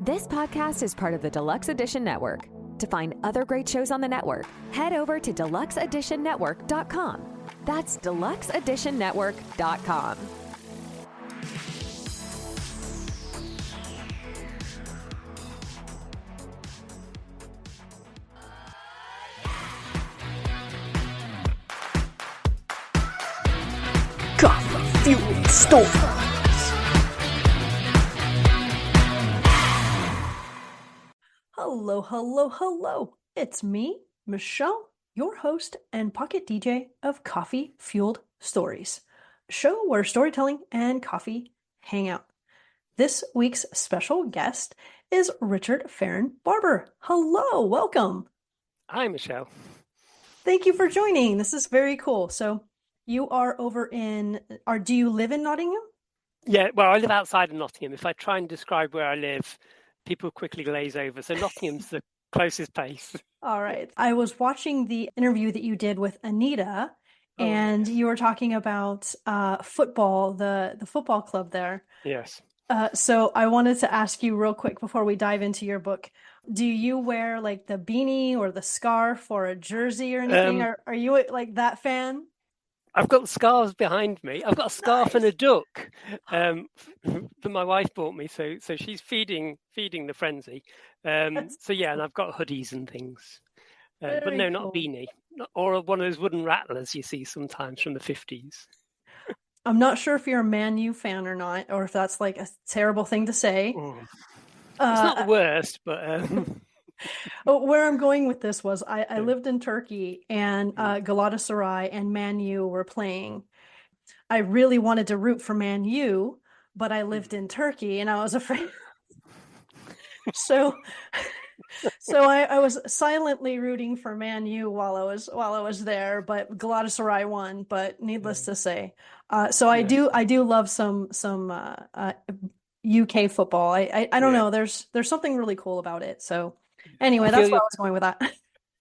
This podcast is part of the Deluxe Edition Network. To find other great shows on the network, head over to deluxeeditionnetwork.com. That's deluxeeditionnetwork.com. Coffee-fueled stories. Hello. It's me, Michelle, your host and pocket DJ of Coffee Fueled Stories, a show where storytelling and coffee hang out. This week's special guest is Richard Farren Barber. Hello, welcome. Hi, Michelle. Thank you for joining. This is very cool. So you are do you live in Nottingham? Yeah, well, I live outside of Nottingham. If I try and describe where I live, people quickly glaze over. So Nottingham's the closest place. All right. I was watching the interview that you did with Anita, and you were talking about football, the football club there. Yes. So I wanted to ask you real quick before we dive into your book, do you wear like the beanie or the scarf or a jersey or anything? Are you like that fan? I've got scarves behind me. I've got a scarf and a duck that my wife bought me. So she's feeding the frenzy. So yeah, and I've got hoodies and things. But no, not a beanie. Or one of those wooden rattlers you see sometimes from the 50s. I'm not sure if you're a Man U fan or not, or if that's like a terrible thing to say. It's not the worst, but... Where I'm going with this was I lived in Turkey, and Galatasaray and Man U were playing. I really wanted to root for Man U, but I lived in Turkey and I was afraid. So I was silently rooting for Man U while I was there, but Galatasaray won. But needless to say, so I do love some UK football. I don't know. There's something really cool about it. So. Anyway, that's where I was going with that.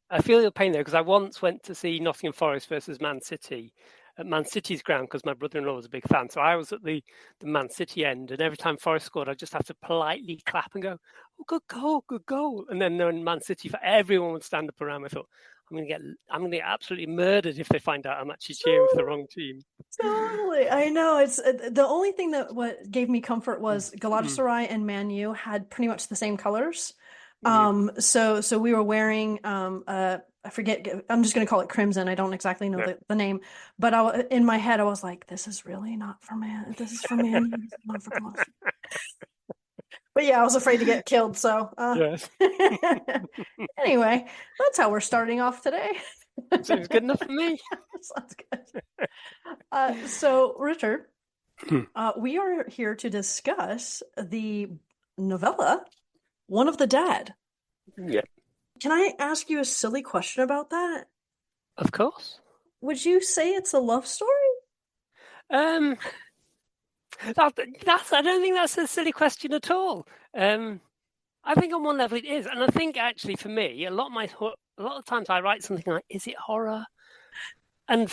I feel your pain there because I once went to see Nottingham Forest versus Man City at Man City's ground because my brother-in-law was a big fan. So I was at the Man City end, and every time Forest scored, I just have to politely clap and go, "Oh, good goal!" And then when Man City, everyone would stand up around me. I thought, I'm going to get absolutely murdered if they find out I'm actually cheering for the wrong team. Totally, I know. It's the only thing that what gave me comfort was Galatasaray and Man U had pretty much the same colors. So we were wearing, I forget, I'm just going to call it crimson. I don't exactly know the name, but in my head, I was like, this is really not for Man. This is for Man. This is not for Galatasaray. But yeah, I was afraid to get killed. So, yes. Anyway, that's how we're starting off today. Sounds good enough for me. Sounds good. So Richard, we are here to discuss the novella, One of the Dead. Yeah. Can I ask you a silly question about that? Of course. Would you say it's a love story? I don't think that's a silly question at all. I think on one level it is, and I think actually for me, a lot of times I write something like, "Is it horror?" And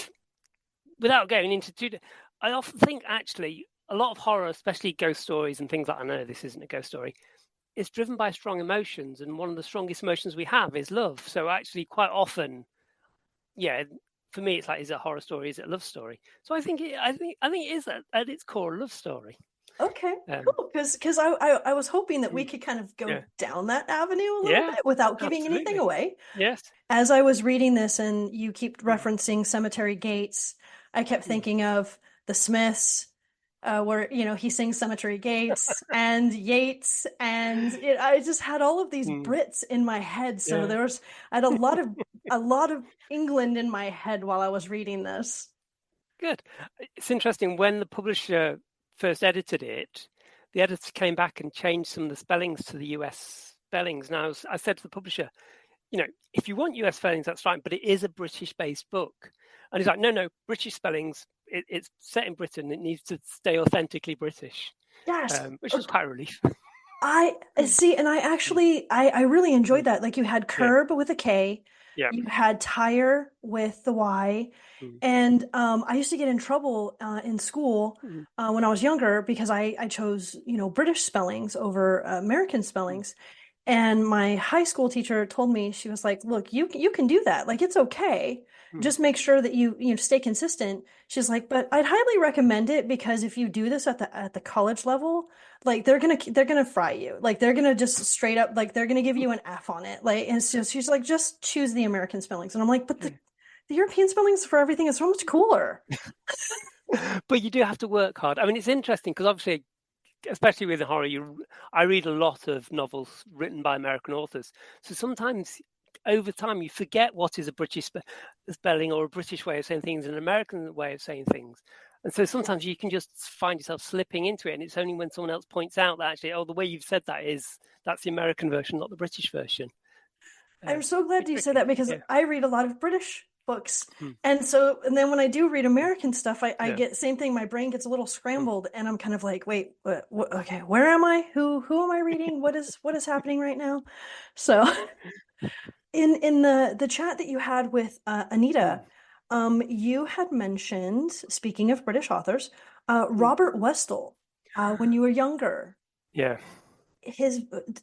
without going into I often think actually a lot of horror, especially ghost stories and things like, I know this isn't a ghost story, is driven by strong emotions, and one of the strongest emotions we have is love. So actually, quite often, for me, it's like, is it a horror story? Is it a love story? So I think it is at its core a love story. Okay, cool. Because I was hoping that we could kind of go down that avenue a little bit without giving anything away. Yes. As I was reading this, and you keep referencing Cemetery Gates, I kept thinking of The Smiths. Where he sings Cemetery Gates and Yeats, and I just had all of these Brits in my head. So I had a lot of England in my head while I was reading this. Good. It's interesting, when the publisher first edited it, the editor came back and changed some of the spellings to the US spellings. Now I said to the publisher, if you want US spellings, that's fine, but it is a British-based book. And he's like, no, British spellings. It's set in Britain. It needs to stay authentically British. Yes, which was quite a relief. I see, and I really enjoyed that. Like, you had Curb with a K, Yeah. You had tire with the Y. And I used to get in trouble in school when I was younger because I chose, British spellings over American spellings. And my high school teacher told me, she was like, look, you can do that. Like, it's okay. Just make sure that you stay consistent. She's like, but I'd highly recommend it because if you do this at the college level, like they're gonna fry you. Like they're gonna just straight up, like they're gonna give you an F on it. Like, and so she's like, just choose the American spellings. And I'm like, but the European spellings for everything is so much cooler. But you do have to work hard. I mean, it's interesting because obviously, especially with horror, I read a lot of novels written by American authors. So sometimes over time you forget what is a British spelling or a British way of saying things and an American way of saying things. And so sometimes you can just find yourself slipping into it. And it's only when someone else points out that actually, the way you've said that's the American version, not the British version. I'm so glad you said that because I read a lot of British books. And then when I do read American stuff, I get same thing. My brain gets a little scrambled and I'm kind of like, wait, okay, where am I? Who am I reading? What is happening right now? So in the chat that you had with Anita, you had mentioned, speaking of British authors, Robert Westall, when you were younger. Yeah.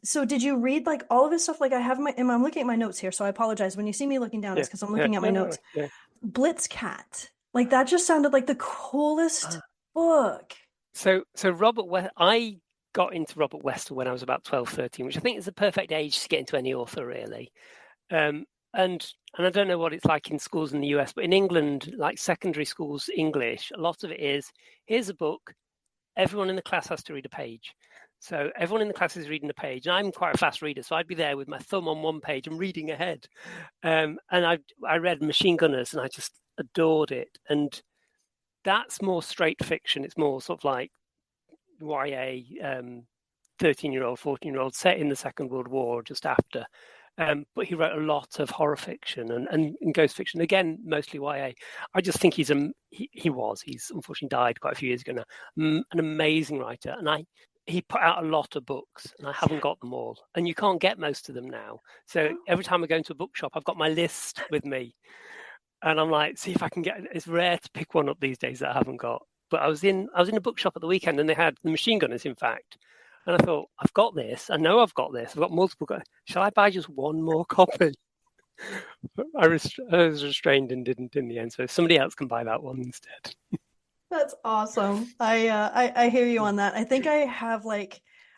So did you read like all of his stuff? Like I'm looking at my notes here, so I apologize. When you see me looking down, it's because I'm looking at my notes. Blitzcat. Like that just sounded like the coolest book. So Robert West, I got into Robert Westall when I was about 12, 13, which I think is the perfect age to get into any author, really. And I don't know what it's like in schools in the US, but in England, like secondary schools English, a lot of it is, here's a book, everyone in the class has to read a page. So everyone in the class is reading a page, and I'm quite a fast reader, so I'd be there with my thumb on one page and reading ahead. And I read Machine Gunners, and I just adored it. And that's more straight fiction. It's more sort of like YA, 13-year-old, 14-year-old set in the Second World War, just after. But he wrote a lot of horror fiction and ghost fiction, again, mostly YA. I just think he's unfortunately died quite a few years ago now, an amazing writer. And he put out a lot of books, and I haven't got them all. And you can't get most of them now. So every time I go into a bookshop, I've got my list with me. And I'm like, see if I can get it. It's rare to pick one up these days that I haven't got. But I was in a bookshop at the weekend, and they had the Machine Gunners, in fact. And I thought, I've got this. I know I've got this. I've got multiple. Shall I buy just one more copy? I was restrained and didn't in the end. So somebody else can buy that one instead. That's awesome. I hear you on that. I think I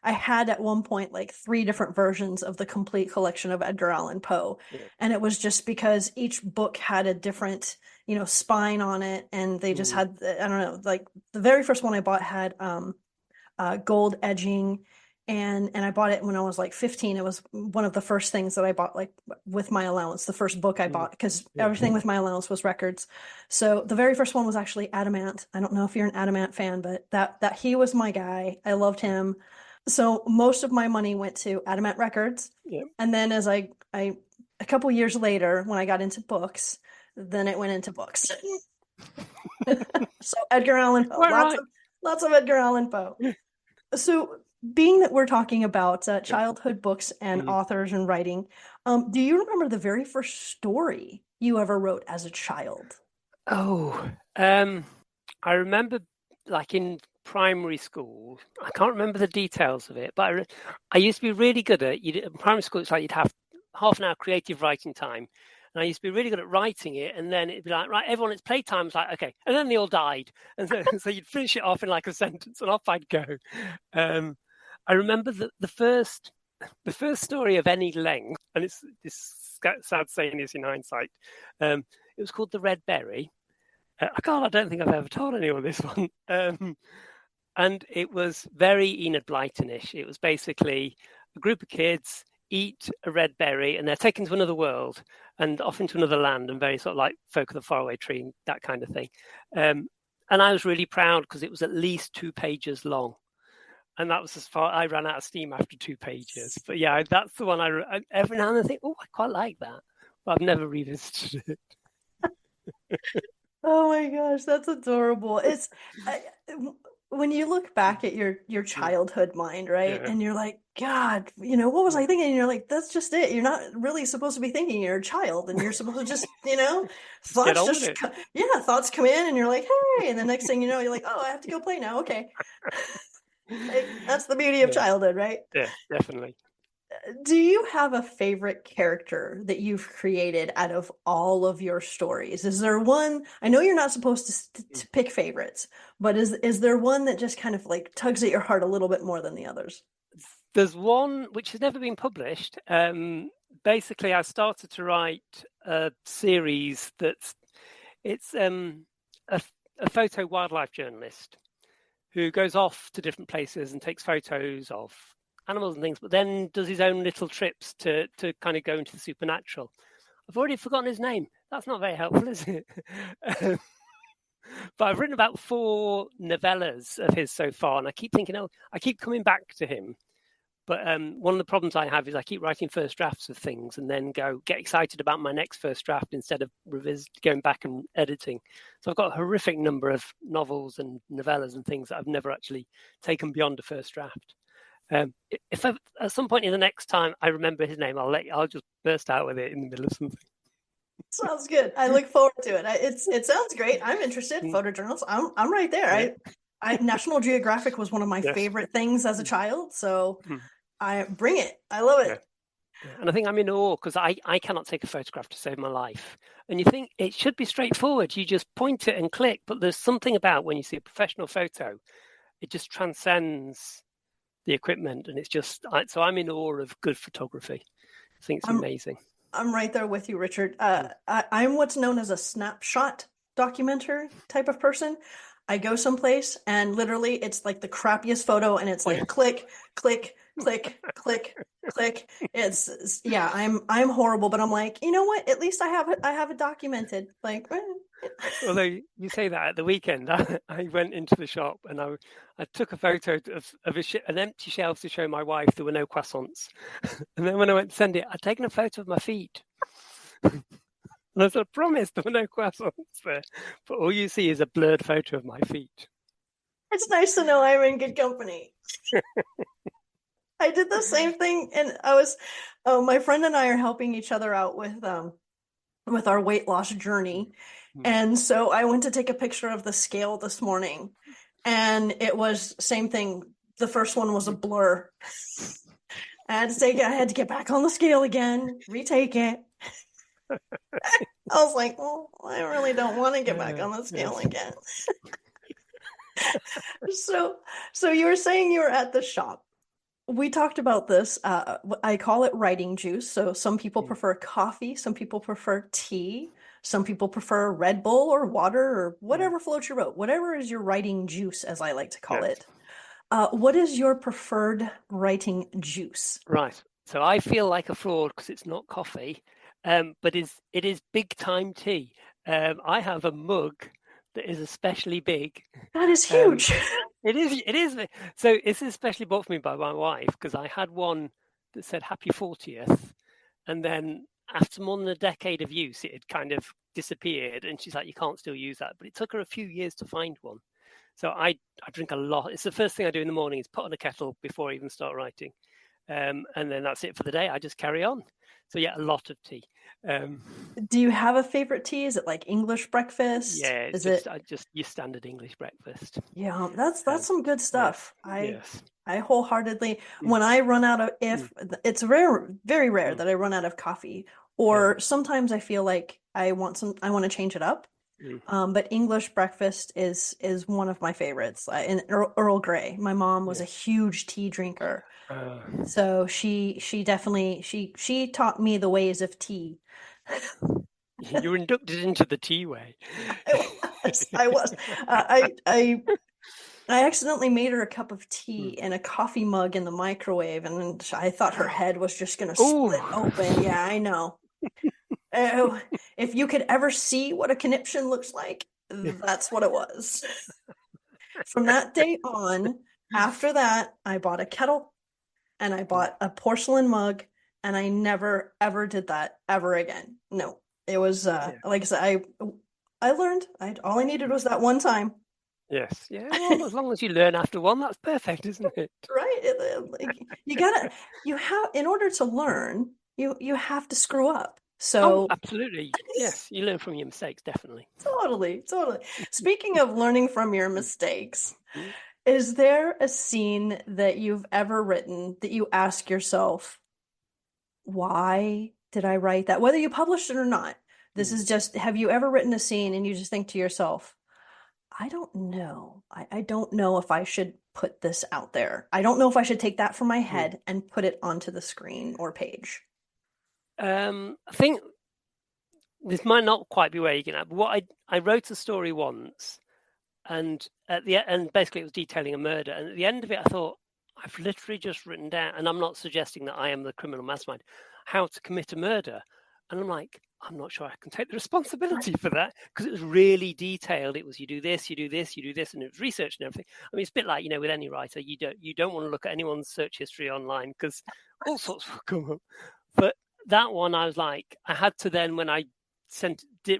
had at one point like 3 different versions of the complete collection of Edgar Allan Poe. Yeah. And it was just because each book had a different, spine on it. And they just had, I don't know, like the very first one I bought had gold edging. And I bought it when I was like 15. It was one of the first things that I bought, like with my allowance, the first book I bought, because everything with my allowance was records. So the very first one was actually Adamant. I don't know if you're an Adamant fan, but that he was my guy. I loved him. So most of my money went to Adamant Records. Yeah. And then as I a couple years later, when I got into books, then it went into books. So Edgar Allan Poe, lots of Edgar Allan Poe. So being that we're talking about childhood books and authors and writing, do you remember the very first story you ever wrote as a child? Oh, I remember like in primary school. I can't remember the details of it, but I used to be really good at in primary school. It's like you'd have half an hour creative writing time. And I used to be really good at writing it, and then it'd be like, right, everyone, it's playtime. It's like, okay. And then they all died. And so you'd finish it off in like a sentence, and off I'd go. I remember the first story of any length, and it's sad saying this in hindsight. It was called The Red Berry. I don't think I've ever told anyone this one. And it was very Enid Blyton-ish. It was basically a group of kids eat a red berry, and they're taken to another world and off into another land, and very sort of like Folk of the Faraway Tree and that kind of thing. And I was really proud because it was at least 2 pages long. And that was as far. I ran out of steam after 2 pages. But yeah, that's the one I every now and then think, oh, I quite like that. But I've never revisited it. Oh my gosh, that's adorable. when you look back at your childhood mind, right? Yeah. And you're like, God, what was I thinking? And you're like, that's just it. You're not really supposed to be thinking. You're a child, and you're supposed to just, Just get thoughts on with just, it. thoughts come in, and you're like, hey, and the next thing you know, you're like, oh, I have to go play now. Okay, like that's the beauty of Yeah, childhood, right? yeah, definitely. Do you have a favorite character that you've created out of all of your stories? Is there one? I know you're not supposed to pick favorites, but is there one that just kind of like tugs at your heart a little bit more than the others? There's one which has never been published. Basically, I started to write a series it's a photo wildlife journalist who goes off to different places and takes photos of animals and things, but then does his own little trips to kind of go into the supernatural. I've already forgotten his name. That's not very helpful, is it? But I've written about 4 novellas of his so far, and I keep thinking, I keep coming back to him. But one of the problems I have is I keep writing first drafts of things and then get excited about my next first draft instead of going back and editing. So I've got a horrific number of novels and novellas and things that I've never actually taken beyond a first draft. If at some point in the next time I remember his name, I'll just burst out with it in the middle of something. Sounds good. I look forward to it. It sounds great. I'm interested. Photojournals. I'm right there. Yeah. I National Geographic was one of my favorite things as a child, so I bring it. I love it. Yeah. And I think I'm in awe because I cannot take a photograph to save my life. And you think it should be straightforward. You just point it and click. But there's something about when you see a professional photo, it just transcends the equipment. And it's just, so I'm in awe of good photography. I think it's amazing. I'm right there with you, Richard. I'm what's known as a snapshot documenter type of person. I go someplace and literally it's like the crappiest photo and it's like click, click, click, click, click. I'm horrible, but I'm like, you know what? At least I have it documented. Like, although you say that at the weekend, I went into the shop and I took a photo of an empty shelf to show my wife there were no croissants. And then when I went to send it, I'd taken a photo of my feet. And I said, I promise there were no croissants there. But all you see is a blurred photo of my feet. It's nice to know I'm in good company. I did the same thing, and my friend and I are helping each other out with our weight loss journey. And so I went to take a picture of the scale this morning, and it was same thing. The first one was a blur. I had to get back on the scale again, retake it. I was like, well, I really don't want to get back on the scale again. So you were saying you were at the shop. We talked about this. I call it writing juice. So some people prefer coffee, some people prefer tea, some people prefer Red Bull or water or whatever floats your boat. Whatever is your writing juice, as I like to call it. What is your preferred writing juice? Right. So I feel like a fraud because it's not coffee, but it is big time tea. I have a mug that is especially big. That is huge. It is. So it's especially bought for me by my wife because I had one that said Happy 40th. And then after more than a decade of use, it had kind of disappeared. And she's like, you can't still use that. But it took her a few years to find one. So I drink a lot. It's the first thing I do in the morning is put on a kettle before I even start writing. And then that's it for the day. I just carry on. So yeah, a lot of tea. Do you have a favorite tea? Is it like English breakfast? Yeah, just your standard English breakfast. Yeah, that's some good stuff. Yeah. I wholeheartedly, when I run out of, it's very rare that I run out of coffee, or sometimes I feel like I want to change it up. But English breakfast is one of my favorites. And Earl Grey. My mom was a huge tea drinker, so she definitely she taught me the ways of tea. You were inducted into the tea way. I was. I accidentally made her a cup of tea in a coffee mug in the microwave, and I thought her head was just going to split open. Yeah, I know. If you could ever see what a conniption looks like, that's what it was. From that day on, after that, I bought a kettle and I bought a porcelain mug, and I never, ever did that ever again. No, it was, like I said, I learned. All I needed was that one time. Yes. Yeah. Well, as long as you learn after one, that's perfect, isn't it? Right? Like, in order to learn, you have to screw up. Oh, So absolutely. Yes. You learn from your mistakes, definitely. totally, totally. Speaking of learning from your mistakes, Mhm. is there a scene that you've ever written that you ask yourself, why did I write that? Whether you published it or not. This is just, have you ever written a scene and you just think to yourself, I don't know. I don't know if I should put this out there. I don't know if I should take that from my head and put it onto the screen or page. I think this might not quite be where you're going at, but what I wrote a story once, and basically it was detailing a murder, and at the end of it I thought, I've literally just written down, and I'm not suggesting that I am the criminal mastermind, how to commit a murder. And I'm like, I'm not sure I can take the responsibility for that, because it was really detailed. It was, you do this, you do this, you do this, and it was research and everything. I mean, it's a bit like, with any writer, you don't want to look at anyone's search history online, because all sorts will come up. But that one, I was like, I had to then, when I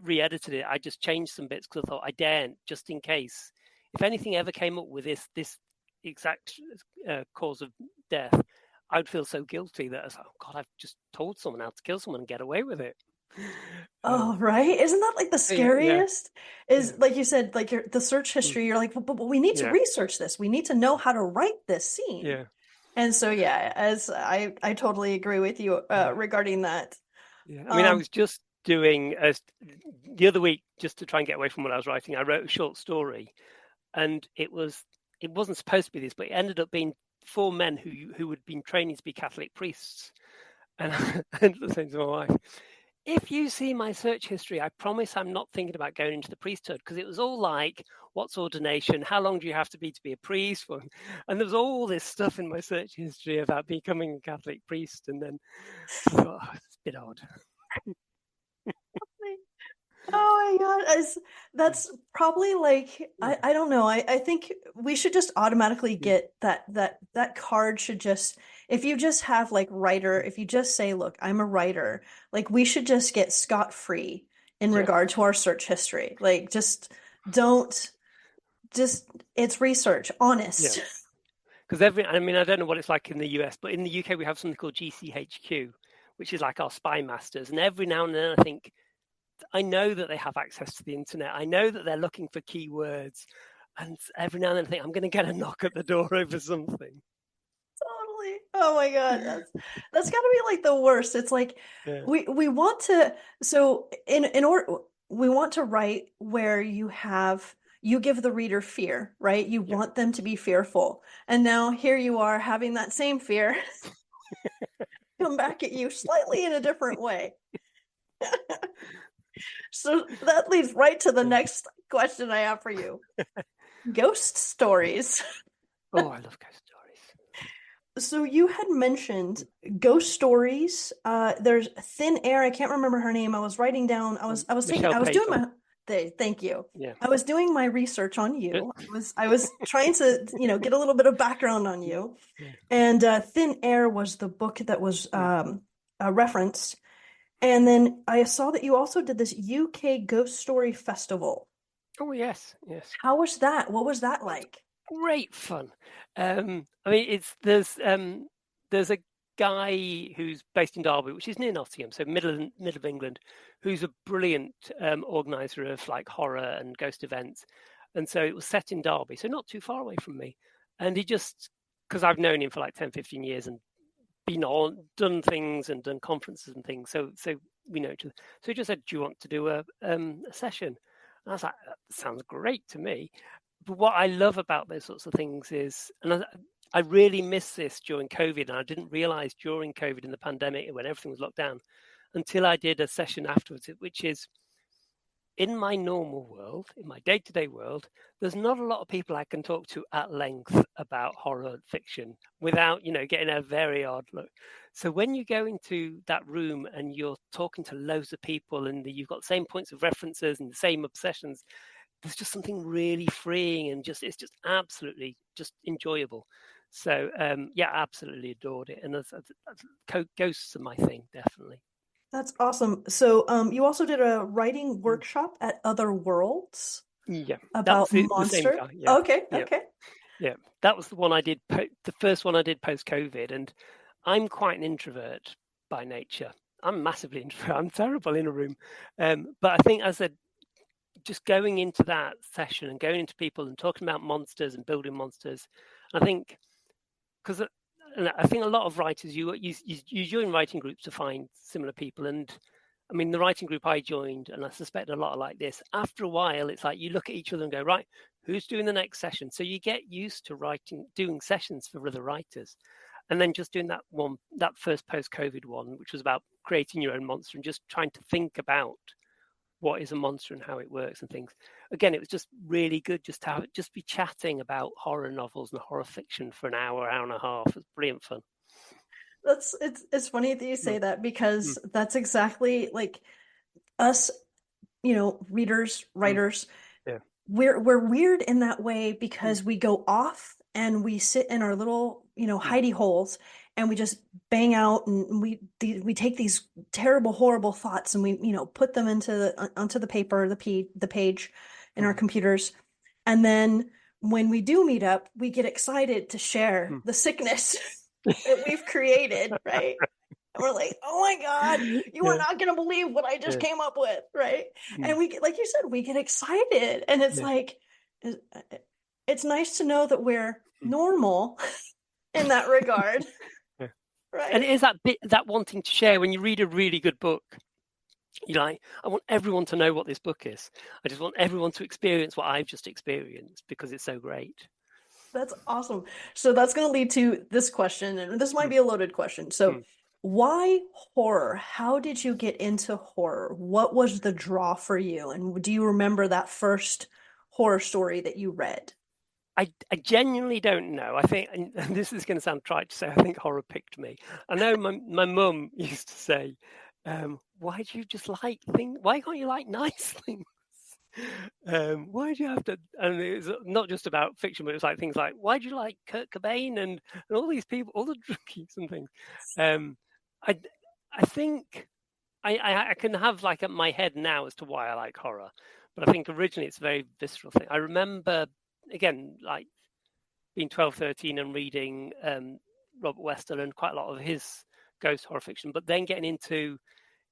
re-edited it, I just changed some bits, because I thought I daren't, just in case if anything ever came up with this exact cause of death, I would feel so guilty that I was like, oh God, I've just told someone how to kill someone and get away with it. Oh, right. Isn't that like the Yeah. scariest? Is like you said, like the search history, you're like, but we need to research this. We need to know how to write this scene. Yeah. And so, yeah, as I totally agree with you regarding that. Yeah. I mean, I was just doing the other week, just to try and get away from what I was writing, I wrote a short story, and it wasn't supposed to be this, but it ended up being 4 men who had been training to be Catholic priests. And I ended up saying to my wife, if you see my search history, I promise I'm not thinking about going into the priesthood, because it was all like, what's ordination? How long do you have to be a priest? And there was all this stuff in my search history about becoming a Catholic priest. And then I thought, oh, it's a bit odd. Oh my God. That's probably like, I don't know. I think we should just automatically get that card should just, if you just have like writer, if you just say, look, I'm a writer, like we should just get scot-free in regard to our search history. Like don't, it's research, honest. Yeah. Because I don't know what it's like in the US, but in the UK, we have something called GCHQ, which is like our spy masters. And every now and then I think, I know that they have access to the internet. I know that they're looking for keywords. And every now and then I think, I'm going to get a knock at the door over something. Totally. Oh my God. That's got to be like the worst. It's like we want to, so in order, we want to write where you give the reader fear, right? You want them to be fearful. And now here you are having that same fear come back at you slightly in a different way. So that leads right to the next question I have for you. Ghost stories. Oh, I love ghost stories. So you had mentioned ghost stories. There's Thin Air. I can't remember her name. I was writing down. I was doing my. Thank you. Yeah. I was doing my research on you. I was trying to get a little bit of background on you. Yeah. And Thin Air was the book that was referenced. And then I saw that you also did this UK Ghost Story Festival. Oh yes. How was that? What was that like? Great fun. I mean, there's a guy who's based in Derby, which is near Nottingham, so middle of England, who's a brilliant organizer of like horror and ghost events. And so it was set in Derby, so not too far away from me. And he just, because I've known him for like 10, 15 years and done things and done conferences and things, so we know each other. So he just said, do you want to do a session? And I was like, that sounds great to me. But what I love about those sorts of things is, and I really missed this during COVID, and I didn't realize during COVID in the pandemic when everything was locked down until I did a session afterwards, which is, in my normal world, in my day-to-day world, there's not a lot of people I can talk to at length about horror fiction without, getting a very odd look. So when you go into that room and you're talking to loads of people and you've got the same points of references and the same obsessions, there's just something really freeing and it's just absolutely just enjoyable. So absolutely adored it. And ghosts are my thing, definitely. That's awesome. So you also did a writing workshop at Other Worlds. Yeah, about the same Monster? guy. Yeah, Okay, yeah, okay. yeah. That was the one I did. The first one I did post-COVID, and I'm quite an introvert by nature. I'm massively introvert. I'm terrible in a room, but I think as a just going into that session and going into people and talking about monsters and building monsters, I think because I think a lot of writers you join writing groups to find similar people, and I mean the writing group I joined, and I suspect a lot are like this. After a while, it's like you look at each other and go, right, who's doing the next session? So you get used to doing sessions for other writers, and then just doing that first post-COVID one, which was about creating your own monster and just trying to think about what is a monster and how it works and things. Again, it was just really good just to be chatting about horror novels and horror fiction for an hour and a half. It was brilliant fun. It's funny that you say that, Mm. because that's exactly like us, you know, readers, writers. Yeah. We're weird in that way because we go off and we sit in our little, you know, hidey holes, and we just bang out, and we take these terrible, horrible thoughts, and we, you know, put them onto the paper, the page in our computers. And then when we do meet up, we get excited to share the sickness that we've created, right? And we're like, oh my God, you are not going to believe what I just came up with, right? And we get, like you said, we get excited. And it's like, it's nice to know that we're normal in that regard. Right. And it is that bit, that wanting to share when you read a really good book. You're like, I want everyone to know what this book is. I just want everyone to experience what I've just experienced because it's so great. That's awesome. So that's going to lead to this question, and this might be a loaded question. So why horror? How did you get into horror? What was the draw for you? And do you remember that first horror story that you read? I genuinely don't know. I think, and this is going to sound trite to say, I think horror picked me. I know my mum used to say, why do you just like things? Why can't you like nice things? Why do you have to? And it's not just about fiction, but it's like things like, why do you like Kurt Cobain and all these people, all the druggies and things? I think I can have like at my head now as to why I like horror, but I think originally it's a very visceral thing. I remember, again, like being 12, 13 and reading Robert Westall and quite a lot of his ghost horror fiction, but then getting into,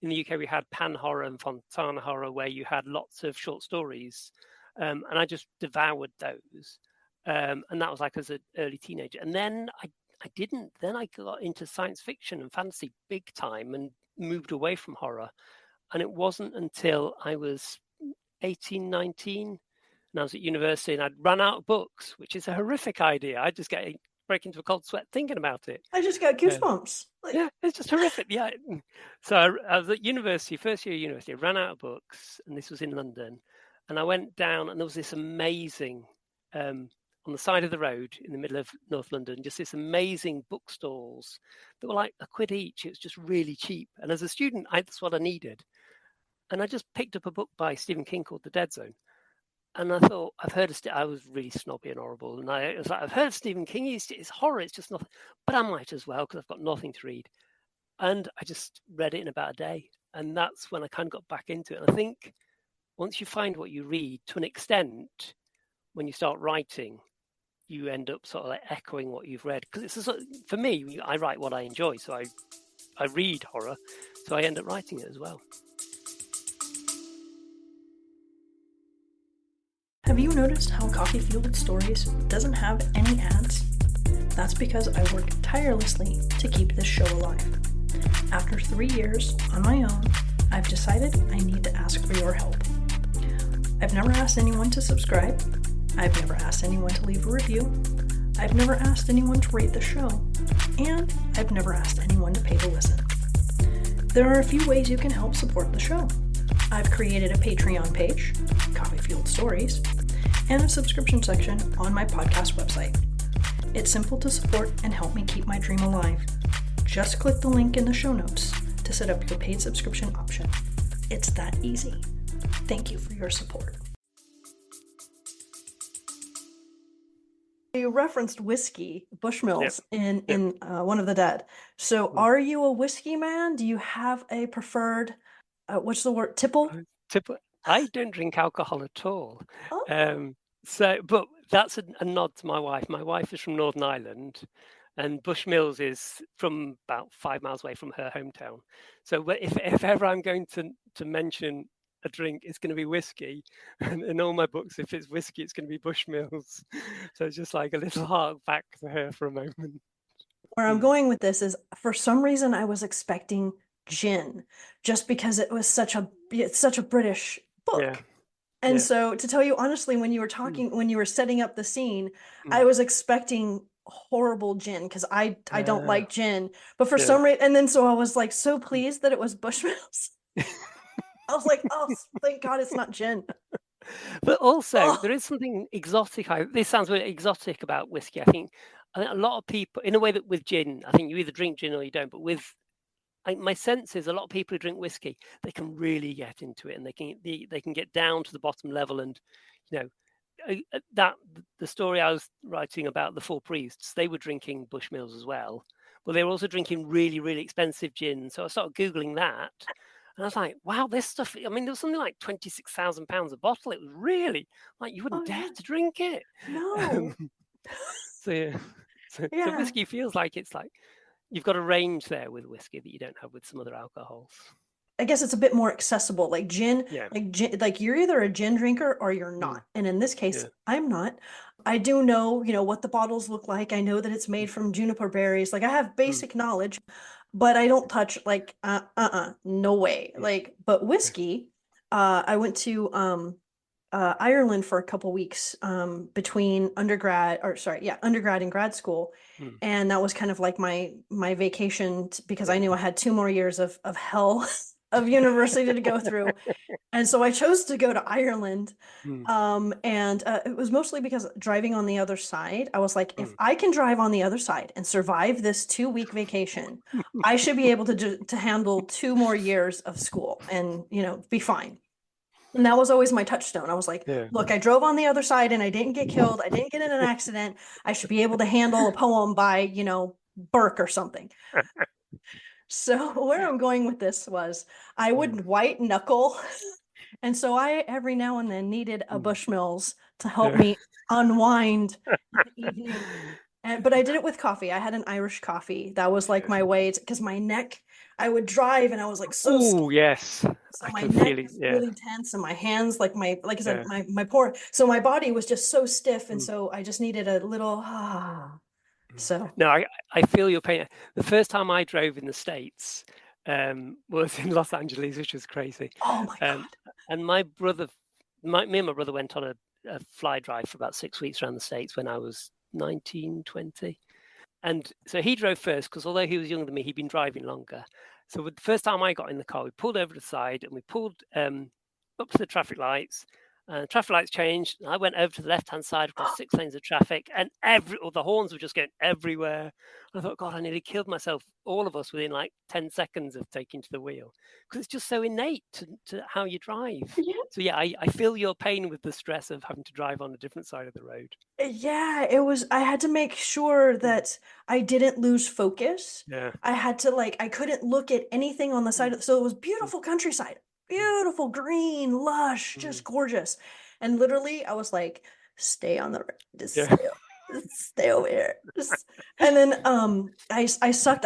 in the UK, we had Pan Horror and Fontana Horror, where you had lots of short stories. And I just devoured those. And that was like as an early teenager. And then I didn't. Then I got into science fiction and fantasy big time and moved away from horror. And it wasn't until I was 18, 19, and I was at university and I'd run out of books, which is a horrific idea. I just break into a cold sweat thinking about it. I just got goosebumps. Yeah, it's just horrific. Yeah. So I was at university, first year of university, I ran out of books, and this was in London. And I went down, and there was this amazing, on the side of the road in the middle of North London, just this amazing bookstores that were like £1 each. It was just really cheap. And as a student, that's what I needed. And I just picked up a book by Stephen King called The Dead Zone. And I thought, I've heard of I was really snobby and horrible. And I was like, I've heard of Stephen King. It's horror. It's just nothing. But I might as well because I've got nothing to read. And I just read it in about a day. And that's when I kind of got back into it. And I think once you find what you read, to an extent, when you start writing, you end up sort of like echoing what you've read. Because it's for me, I write what I enjoy. So I read horror. So I end up writing it as well. Have you noticed how Coffee Fueled Stories doesn't have any ads? That's because I work tirelessly to keep this show alive. After 3 years on my own, I've decided I need to ask for your help. I've never asked anyone to subscribe. I've never asked anyone to leave a review. I've never asked anyone to rate the show. And I've never asked anyone to pay to listen. There are a few ways you can help support the show. I've created a Patreon page, Coffee Fueled Stories, and a subscription section on my podcast website. It's simple to support and help me keep my dream alive. Just click the link in the show notes to set up your paid subscription option. It's that easy. Thank you for your support. You referenced whiskey, Bushmills, in One of the Dead. So are you a whiskey man? Do you have a preferred, what's the word, tipple? I don't drink alcohol at all. Oh. But that's a nod to my wife. My wife is from Northern Ireland, and Bushmills is from about 5 miles away from her hometown. So if ever I'm going to mention a drink, it's going to be whiskey. And in all my books, if it's whiskey, it's going to be Bushmills. So it's just like a little hark back to her for a moment. Where I'm going with this is, for some reason I was expecting gin, just because it's such a British book. Yeah. And Yeah. so, to tell you honestly, when you were setting up the scene, I Mm. was expecting horrible gin, because I don't like gin. But for Yeah. some reason, and then so I was like so pleased that it was Bushmills. I was like, oh, thank God it's not gin. But also, Oh, there is something exotic. This sounds really exotic about whiskey. I think a lot of people, in a way that with gin, I think you either drink gin or you don't. But my sense is a lot of people who drink whiskey, they can really get into it, and they can get down to the bottom level. And you know, that the story I was writing about the four priests, they were drinking Bushmills as well, but they were also drinking really, really expensive gin. So I started Googling that, and I was like, wow, this stuff, I mean, there was something like £26,000 a bottle. It was really like you wouldn't dare yeah. to drink it. No. So yeah, so Yeah. whiskey feels like it's like you've got a range there with whiskey that you don't have with some other alcohols. I guess it's a bit more accessible. Like gin, Yeah. like you're either a gin drinker or you're not. And in this case, Yeah. I'm not. I do know, what the bottles look like. I know that it's made from juniper berries. Like, I have basic knowledge, but I don't touch, like, no way. Like, but whiskey, I went to Ireland for a couple weeks between undergrad and grad school. And that was kind of like my vacation, because I knew I had 2 more years of hell of university to go through. And so I chose to go to Ireland. And it was mostly because driving on the other side, I was like, if I can drive on the other side and survive this 2-week vacation, I should be able to handle 2 more years of school and, be fine. And that was always my touchstone. I was like, Yeah. look, I drove on the other side and I didn't get killed. I didn't get in an accident. I should be able to handle a poem by, Burke or something. So where I'm going with this was, I would white knuckle. And so I, every now and then, needed a Bushmills to help me unwind in the evening. But I did it with coffee. I had an Irish coffee. That was like my way, because my neck, I would drive and I was like so scared. Oh yes, So I my can neck feel it. was Yeah. really tense, and my hands, like I said, my so my body was just so stiff, and so I just needed a little So No, I feel your pain. The first time I drove in the States was in Los Angeles, which was crazy. oh my God. And me and my brother went on a fly drive for about 6 weeks around the States when I was 19, 20. And so he drove first, because although he was younger than me, he'd been driving longer. So the first time I got in the car, we pulled over to the side and we pulled up to the traffic lights. Traffic lights changed. And I went over to the left-hand side across 6 lanes of traffic, and the horns were just going everywhere. I thought, God, I nearly killed myself, all of us, within like 10 seconds of taking to the wheel, because it's just so innate to how you drive. Yeah. So yeah, I feel your pain with the stress of having to drive on a different side of the road. Yeah, it was, I had to make sure that I didn't lose focus. Yeah. I had to, like, I couldn't look at anything on the side so it was beautiful countryside, beautiful, green, lush, just gorgeous. And literally I was like, stay on the road, just stay over here. And then I sucked.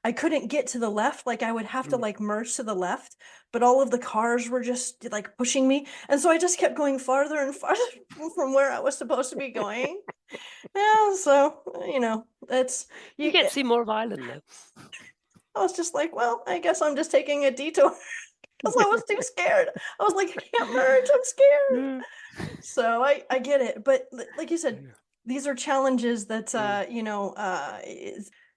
I couldn't get to the left. Like, I would have to like merge to the left, but all of the cars were just like pushing me. And so I just kept going farther and farther from where I was supposed to be going. Yeah, so that's You get to see more of Ireland now. I was just like, well, I guess I'm just taking a detour, because I was too scared. I was like, I can't merge, I'm scared. So I get it. But like you said, these are challenges that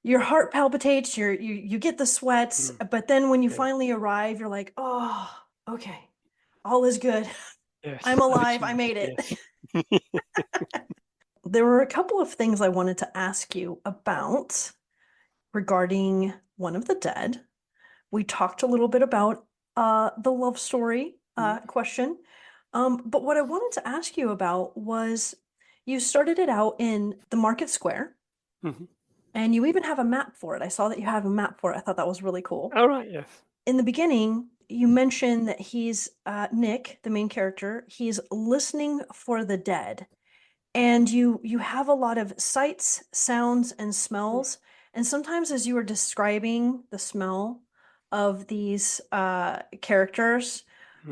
your heart palpitates, you get the sweats, but then when you finally arrive, you're like, oh, okay, all is good. Yes, I'm alive. I made it. Yes. There were a couple of things I wanted to ask you about regarding One of the Dead. We talked a little bit about the love story question. But what I wanted to ask you about was, you started it out in the Market Square, and you even have a map for it. I saw that you have a map for it. I thought that was really cool. Oh, right, yes. In the beginning, you mentioned that he's Nick, the main character. He's listening for the dead, and you have a lot of sights, sounds, and smells. And sometimes, as you were describing the smell of these characters,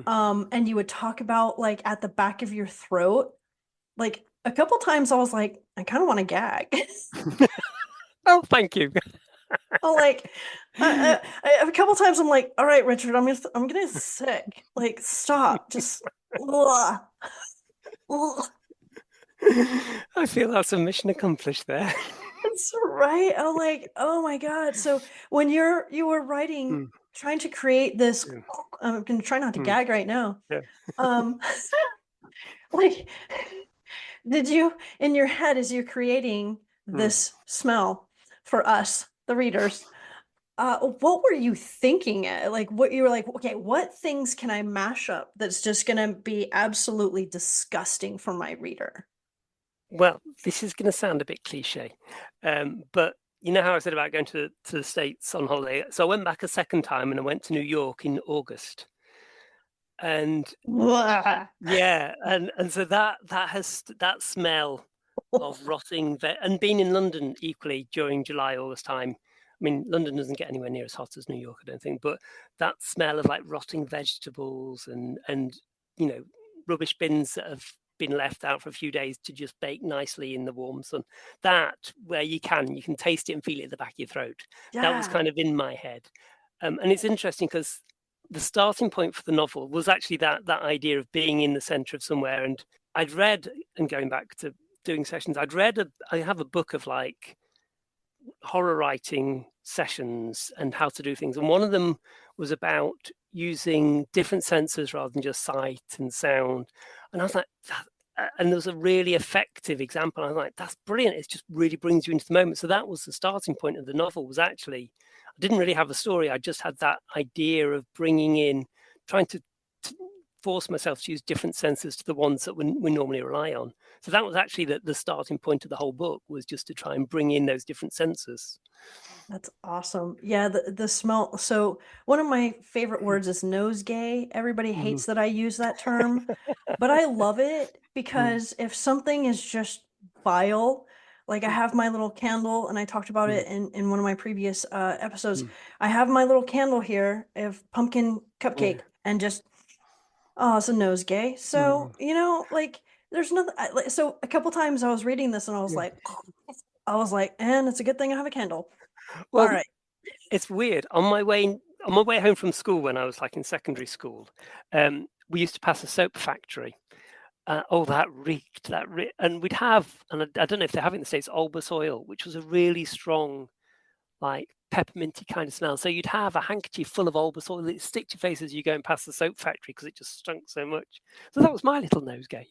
and you would talk about like at the back of your throat, like a couple times, I was like, I kind of want to gag. Oh, thank you. I'm like, a couple times I'm like, all right, Richard, I'm getting sick. Like, stop, just. Ugh. Ugh. I feel that's a mission accomplished there. That's right. I'm like, oh my God. So when you were writing, trying to create this, Yeah. I'm gonna try not to gag right now. Yeah. Like, did you in your head as you're creating this smell for us, the readers? What were you thinking? Like, what you were like, okay, what things can I mash up that's just gonna be absolutely disgusting for my reader? Well, this is going to sound a bit cliche, but you know how I said about going to the States on holiday? So I went back a second time and I went to New York in August. And Blah. yeah, and so that smell of rotting and being in London equally during July, August time. I mean, London doesn't get anywhere near as hot as New York, I don't think, but that smell of like rotting vegetables and you know, rubbish bins that have been left out for a few days to just bake nicely in the warm sun. That where you can taste it and feel it at the back of your throat. That was Yeah. kind of in my head. And it's interesting because the starting point for the novel was actually that idea of being in the center of somewhere. And I'd read, and going back to doing sessions, I have a book of like horror writing sessions and how to do things. And one of them was about using different senses rather than just sight and sound. And I was like, and there was a really effective example. I was like, that's brilliant. It just really brings you into the moment. So that was the starting point of the novel. Was actually, I didn't really have a story. I just had that idea of bringing in, trying to force myself to use different senses to the ones that we normally rely on. So that was actually the starting point of the whole book, was just to try and bring in those different senses. That's awesome. Yeah, the smell. So one of my favorite words is nosegay. Everybody hates that I use that term, but I love it because if something is just vile, like I have my little candle, and I talked about it in one of my previous episodes. I have my little candle here of pumpkin cupcake, and just it's a nosegay. So like there's nothing. So a couple times I was reading this and I was like, and it's a good thing I have a candle. Well, All right. it's weird. On my way home from school, when I was like in secondary school, we used to pass a soap factory. That reeked. And we'd have, and I don't know if they have it in the States, Albus oil, which was a really strong, like pepperminty kind of smell. So you'd have a handkerchief full of Albus oil that stick to your face as you go and past the soap factory because it just stunk so much. So that was my little nosegay.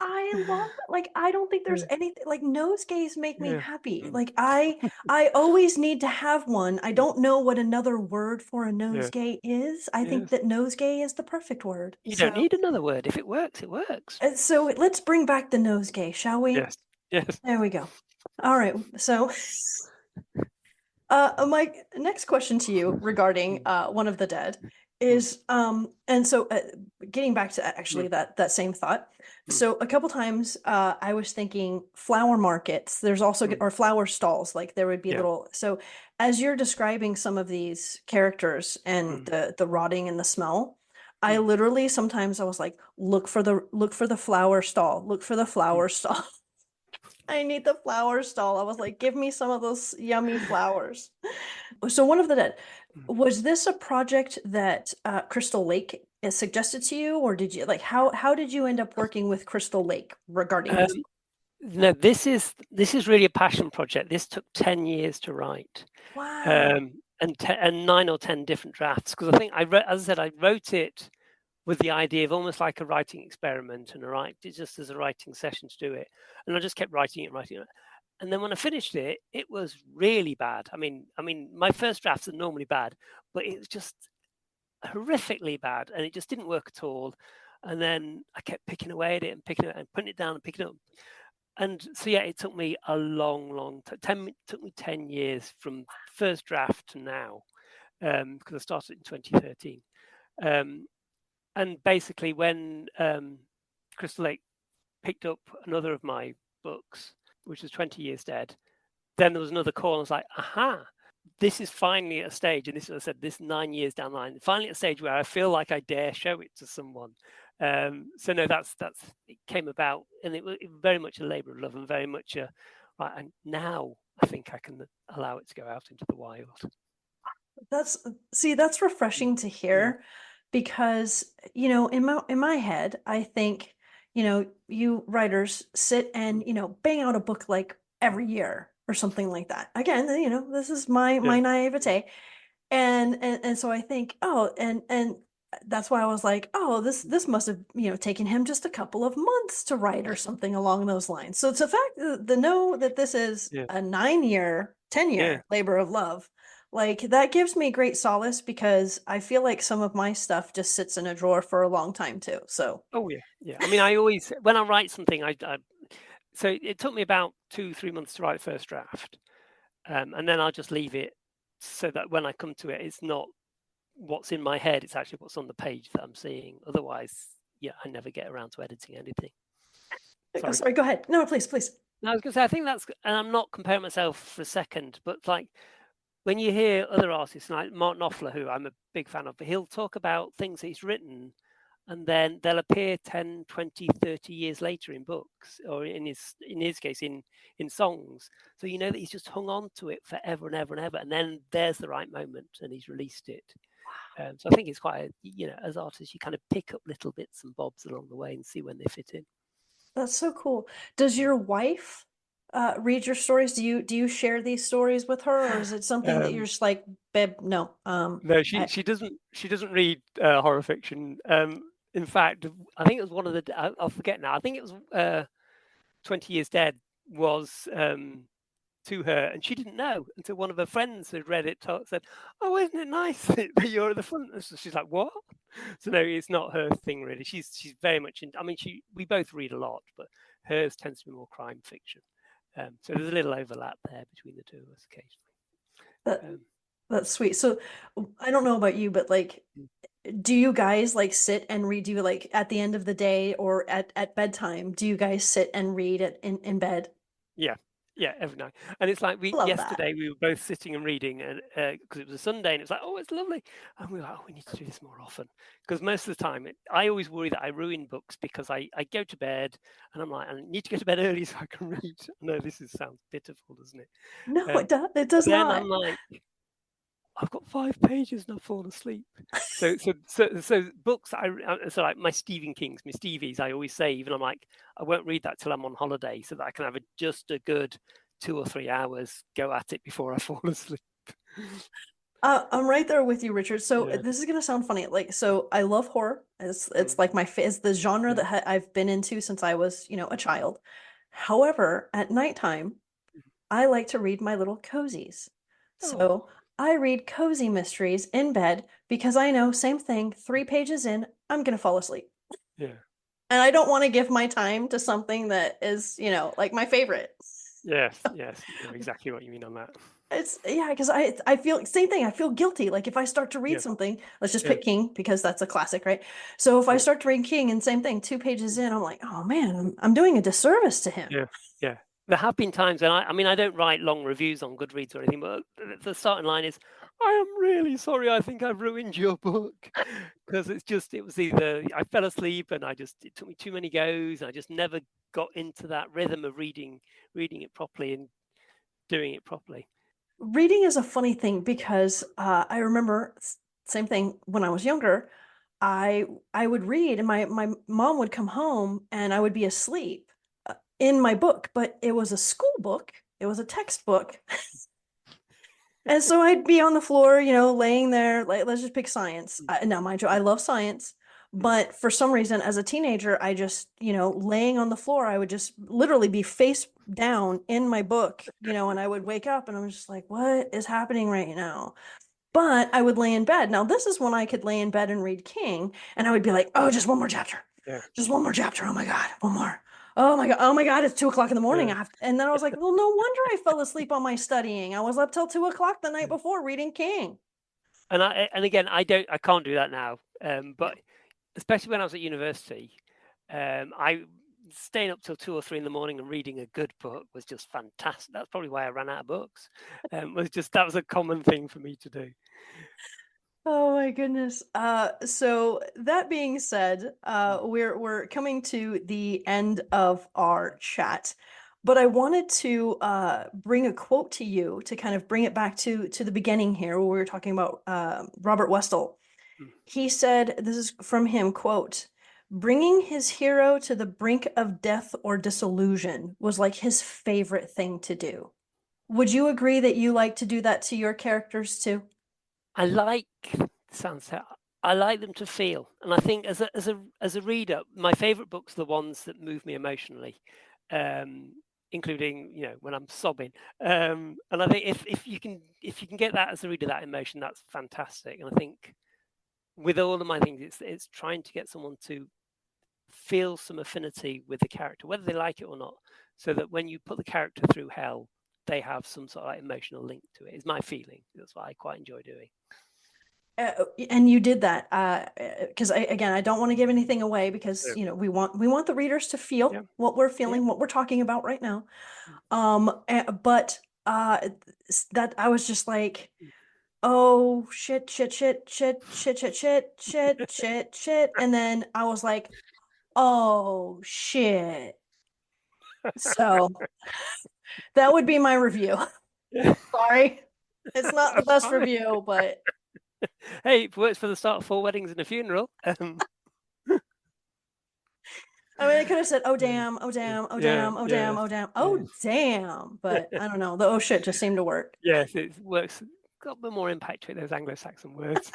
I love it. Like, I don't think there's anything like nosegays make me Yeah. happy. Like I always need to have one. I don't know what another word for a nosegay is. I think that nosegay is the perfect word. You don't need another word. If it works, it works. So let's bring back the nosegay, shall we? Yes. There we go. All right. So my next question to you regarding One of the Dead is and so getting back to actually that same thought. So a couple times I was thinking flower markets. There's also or flower stalls, like there would be little. So as you're describing some of these characters and the rotting and the smell, I literally sometimes I was like, look for the flower stall, look for the flower stall. I need the flower stall. I was like, give me some of those yummy flowers. So One of the Dead, was this a project that Crystal Lake suggested to you, or did you like how did you end up working with Crystal Lake regarding this? No, this is really a passion project. This took 10 years to write. Wow. And 9 or 10 different drafts, because I think as I said, I wrote it with the idea of almost like a writing experiment and just as a writing session to do it. And I just kept writing it. And then when I finished it, it was really bad. I mean, my first drafts are normally bad, but it was just horrifically bad, and it just didn't work at all. And then I kept picking away at it and picking it and putting it down and picking it up. And so it took me a long time. Took me 10 years from first draft to now, because I started in 2013. And basically, when Crystal Lake picked up another of my books, which was 20 Years Dead, then there was another call. And I was like, aha, this is finally at a stage, and this, as I said, this 9 years down the line, finally at a stage where I feel like I dare show it to someone. So no, that's it came about, and it was very much a labour of love, and very much a right. And now I think I can allow it to go out into the wild. That's refreshing to hear, because in my head I think you writers sit and bang out a book like every year or something like that. Again, this is my naivete, and so I think, oh, and that's why I was like, oh, this must have taken him just a couple of months to write or something along those lines. So it's a fact the know that this is a 9-year, 10-year labor of love. Like, that gives me great solace, because I feel like some of my stuff just sits in a drawer for a long time too. So yeah. I mean, I always, when I write something, so it took me about 2-3 months to write the first draft, and then I'll just leave it so that when I come to it, it's not what's in my head, it's actually what's on the page that I'm seeing. Otherwise, I never get around to editing anything. Sorry, go ahead. No, please. No, I was going to say, I think that's, and I'm not comparing myself for a second, but like, when you hear other artists like Mark Knopfler, who I'm a big fan of, he'll talk about things he's written, and then they'll appear 10, 20, 30 years later in books, or in his case, in songs. So you know that he's just hung on to it forever and ever and ever, and then there's the right moment, and he's released it. So I think it's quite, as artists, you kind of pick up little bits and bobs along the way and see when they fit in. That's so cool. Does your wife read your stories? Do you share these stories with her, or is it something that you're just like, babe, no? No, she doesn't read horror fiction. In fact, I think it was one of the, I'll forget now. I think it was 20 Years Dead was to her, and she didn't know until one of her friends had read it, said, "Oh, isn't it nice that you're at the front?" And so she's like, "What?" So no, it's not her thing really. She's very much in. I mean, we both read a lot, but hers tends to be more crime fiction. So there's a little overlap there between the two of us occasionally. That's sweet. So I don't know about you, but like, do you guys like sit and read? Do you, like, at the end of the day or at bedtime, do you guys sit and read it in bed? Yeah, every night. And it's like yesterday we were both sitting and reading, and because it was a Sunday, and it was like, oh, it's lovely, and we were like, oh, we need to do this more often, because most of the time I always worry that I ruin books, because I go to bed and I'm like, I need to go to bed early so I can read. No, sounds pitiful, doesn't it? No, it does then not. I'm like, I've got 5 pages and I've fallen asleep. So books, so like my Stephen Kings, my Stevies, I always save, and I'm like, I won't read that till I'm on holiday, so that I can have just a good 2 or 3 hours go at it before I fall asleep. I'm right there with you, Richard. So this is gonna sound funny. Like, so I love horror. It's like it's the genre that I've been into since I was, a child. However, at nighttime, I like to read my little cozies. So I read cozy mysteries in bed, because I know, same thing, 3 pages in, I'm gonna fall asleep. Yeah. And I don't want to give my time to something that is, like my favorite. Yes, I know exactly what you mean on that. It's because I feel same thing. I feel guilty. Like, if I start to read something, let's just pick King, because that's a classic, right? So if I start to read King, and same thing, 2 pages in, I'm like, oh man, I'm doing a disservice to him. Yeah. There have been times when I don't write long reviews on Goodreads or anything, but the starting line is, I am really sorry, I think I've ruined your book. Because it was either I fell asleep and it took me too many goes, and I just never got into that rhythm of reading it properly and doing it properly. Reading is a funny thing, because I remember, same thing, when I was younger, I would read, and my mom would come home and I would be asleep in my book, but it was a school book. It was a textbook. And so I'd be on the floor, laying there, like, let's just pick science. Now, mind you, I love science, but for some reason, as a teenager, I just, laying on the floor, I would just literally be face down in my book, and I would wake up and I was just like, what is happening right now? But I would lay in bed. Now, this is when I could lay in bed and read King, and I would be like, oh, just one more chapter. Yeah. Just one more chapter. Oh my God, one more. Oh my God, it's 2:00 in the morning. Yeah. And then I was like, well, no wonder I fell asleep on my studying. I was up till 2:00 the night before reading King. And again, I can't do that now. But especially when I was at university, I staying up till 2 or 3 in the morning and reading a good book was just fantastic. That's probably why I ran out of books. That was a common thing for me to do. Oh my goodness. So that being said, we're coming to the end of our chat, but I wanted to bring a quote to you to kind of bring it back to the beginning here, where we were talking about Robert Westall. He said, this is from him, quote, "Bringing his hero to the brink of death or disillusion was like his favorite thing to do." Would you agree that you like to do that to your characters too? I like them to feel, and I think as a reader, my favorite books are the ones that move me emotionally, including when I'm sobbing. And I think if you can get that as a reader, that emotion, that's fantastic. And I think with all of my things, it's trying to get someone to feel some affinity with the character, whether they like it or not, so that when you put the character through hell, they have some sort of like emotional link to it. Is my feeling. That's what I quite enjoy doing. And you did that because I don't want to give anything away, because we want the readers to feel what we're feeling, what we're talking about right now. But that I was just like, oh shit, and then I was like, oh shit. So that would be my review. Sorry, it's not the best review, but hey, it works for the start of 4 weddings and a funeral. I mean, I could have said, oh damn, oh damn, oh damn, oh damn, oh damn, oh damn, but I don't know. The oh shit just seemed to work. Yes, it works. Got a bit more impact to it, those Anglo-Saxon words.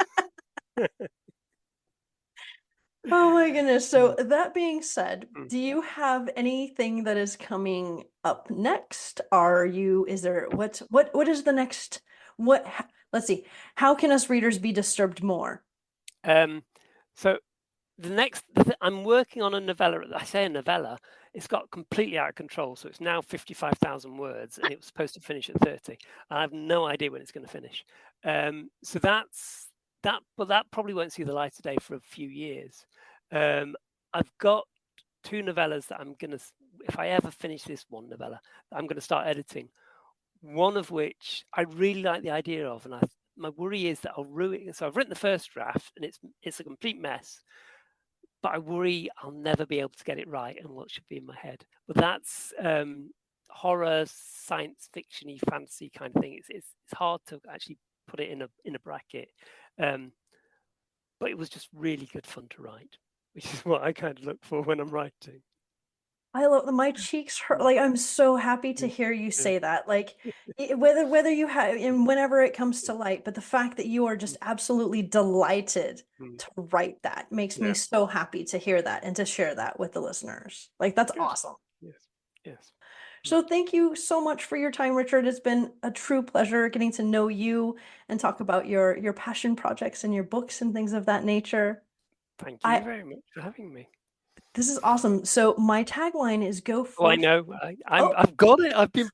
Oh my goodness. So that being said, do you have anything that is coming up next? What is the next, let's see. How can us readers be disturbed more? So I'm working on a novella. I say a novella, it's got completely out of control. So it's now 55,000 words and it was supposed to finish at 30. I have no idea when it's going to finish. So that's that, but that probably won't see the light of day for a few years. I've got 2 novellas that I'm going to, if I ever finish this one novella, I'm going to start editing. One of which I really like the idea of, and my worry is that I'll ruin it. So I've written the first draft and it's a complete mess, but I worry I'll never be able to get it right and what should be in my head. But that's horror, science fiction-y, fantasy kind of thing. It's hard to actually put it in a bracket. But it was just really good fun to write, which is what I kind of look for when I'm writing. I love that. My cheeks hurt. Like, I'm so happy to hear you say that. Like, whether you have, and whenever it comes to light, but the fact that you are just absolutely delighted to write that makes me so happy to hear that and to share that with the listeners. Like, that's awesome. Yes. So thank you so much for your time, Richard. It's been a true pleasure getting to know you and talk about your passion projects and your books and things of that nature. Thank you very much for having me. This is awesome. So my tagline is "Go forth." Oh, I know. I've got it. I've been.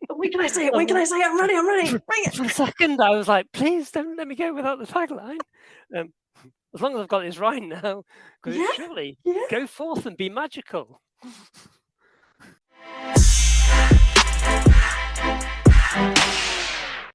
When can I say it? When can I say it? I'm ready. I'm ready. Bring it. For a second, I was like, please don't let me go without the tagline. As long as I've got this right now, because it's surely go forth and be magical.